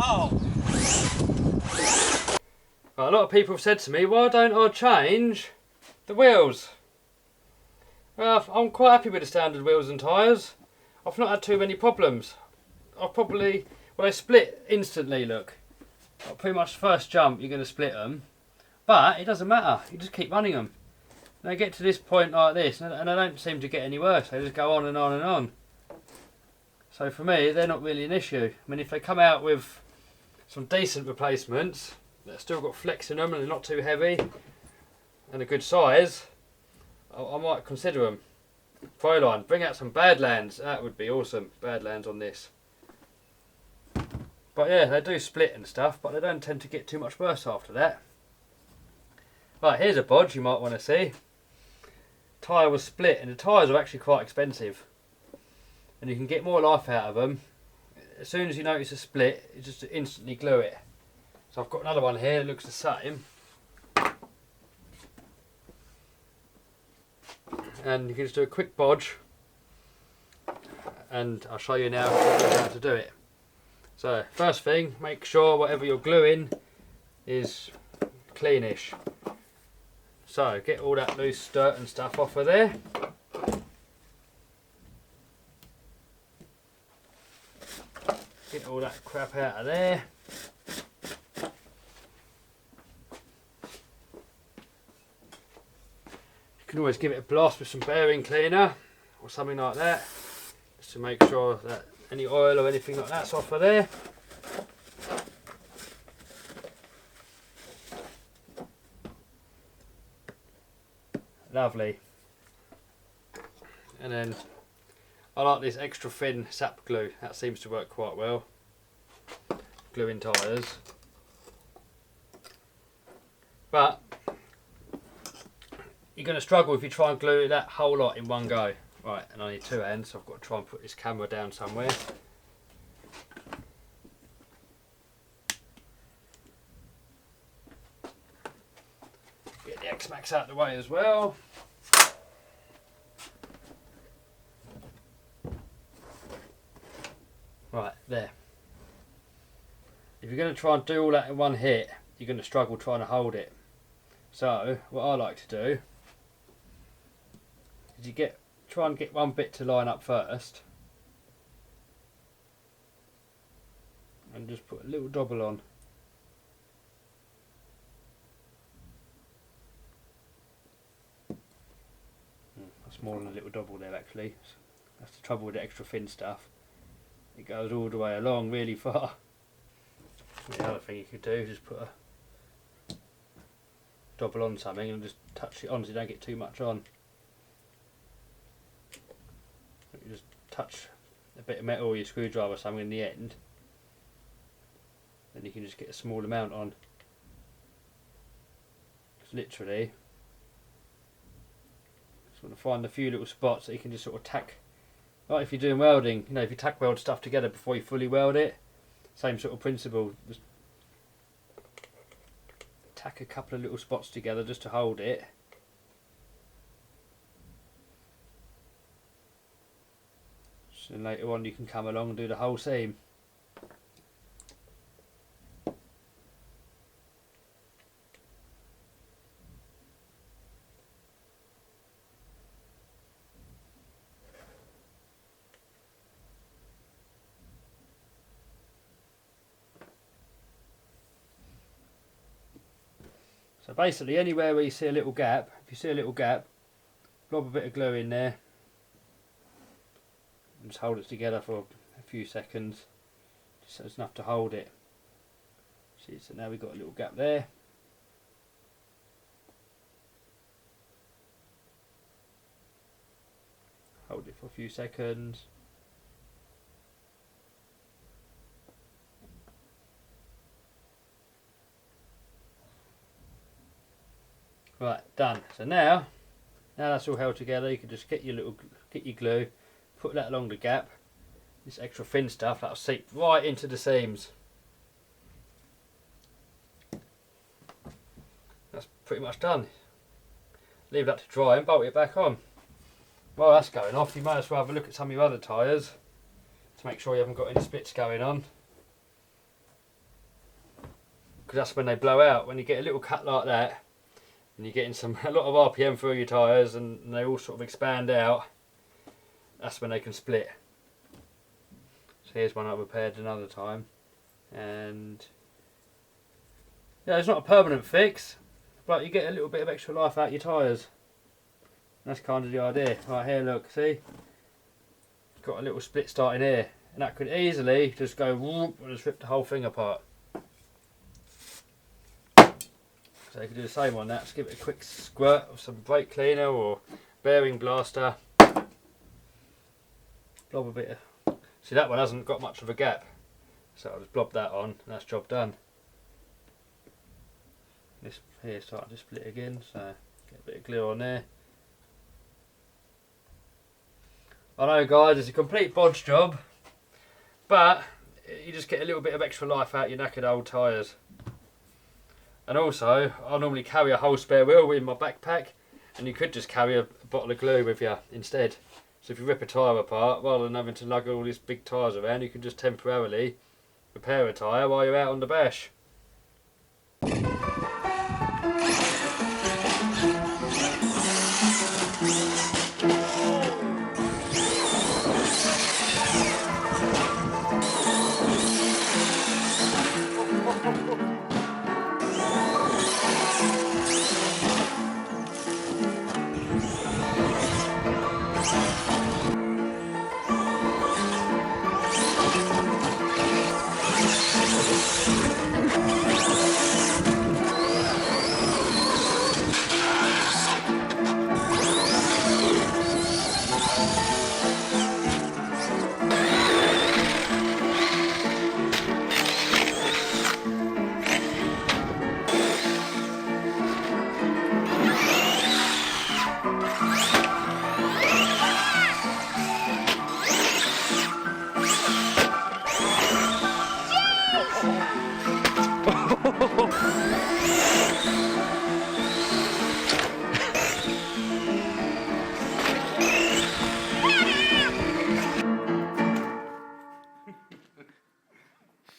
hole. Well, a lot of people have said to me, why don't I change the wheels? Well, I'm quite happy with the standard wheels and tyres. I've not had too many problems. I've probably, well, they split instantly, look. Pretty much first jump you're going to split them. But it doesn't matter, you just keep running them. And they get to this point like this and they don't seem to get any worse. They just go on and on and on. So for me, they're not really an issue. I mean, if they come out with some decent replacements that still got flex in them and they're not too heavy and a good size, I might consider them. Proline, bring out some Badlands, that would be awesome. Badlands on this. But yeah, they do split and stuff, but they don't tend to get too much worse after that. Right, here's a bodge you might want to see. Tyre was split, and the tyres are actually quite expensive. And you can get more life out of them. As soon as you notice a split, you just instantly glue it. So I've got another one here that looks the same. And you can just do a quick bodge. And I'll show you now how to do it. So first thing, make sure whatever you're gluing is cleanish. So get all that loose dirt and stuff off of there. Get all that crap out of there. You can always give it a blast with some bearing cleaner or something like that, just to make sure that any oil or anything like that's off of there. Lovely. And then I like this extra thin sap glue, that seems to work quite well. Gluing tyres. But you're going to struggle if you try and glue that whole lot in one go. Right, and I need two hands, so I've got to try and put this camera down somewhere. Get the X-maxx out of the way as well. Right, there. If you're going to try and do all that in one hit, you're going to struggle trying to hold it. So, what I like to do is try and get one bit to line up first. And just put a little double on. That's more than a little double there actually. That's the trouble with the extra thin stuff. It goes all the way along really far. The other thing you could do is just put a double on something and just touch it on so you don't get too much on. You just touch a bit of metal or your screwdriver or something in the end, then you can just get a small amount on. Because literally, just want to find a few little spots that you can just sort of tack. Like if you're doing welding, you know, if you tack weld stuff together before you fully weld it, same sort of principle. Just tack a couple of little spots together just to hold it. So then later on you can come along and do the whole seam. So basically anywhere where you see a little gap, if you see a little gap, blob a bit of glue in there and just hold it together for a few seconds, just so it's enough to hold it. See, so now we've got a little gap there. Hold it for a few seconds. Right, done. So now that's all held together, you can just get your glue, put that along the gap. This extra thin stuff that'll seep right into the seams. That's pretty much done. Leave that to dry and bolt it back on. While that's going off, you might as well have a look at some of your other tyres to make sure you haven't got any splits going on. because that's when they blow out. When you get a little cut like that, and you're getting a lot of RPM through your tyres, and they all sort of expand out, that's when they can split. So here's one I repaired another time, and yeah, it's not a permanent fix, but you get a little bit of extra life out your tyres. That's kind of the idea. Right here, look, see? Got a little split starting here, and that could easily just go whoop and just rip the whole thing apart. So you can do the same on that. Just give it a quick squirt of some brake cleaner or bearing blaster. Blob a bit of... See, that one hasn't got much of a gap, so I'll just blob that on and that's job done. This here starting to split again, so get a bit of glue on there. I know guys, it's a complete bodge job, but you just get a little bit of extra life out your knackered old tyres. And also, I normally carry a whole spare wheel in my backpack, and you could just carry a bottle of glue with you instead. So if you rip a tyre apart, rather than having to lug all these big tyres around, you can just temporarily repair a tyre while you're out on the bash.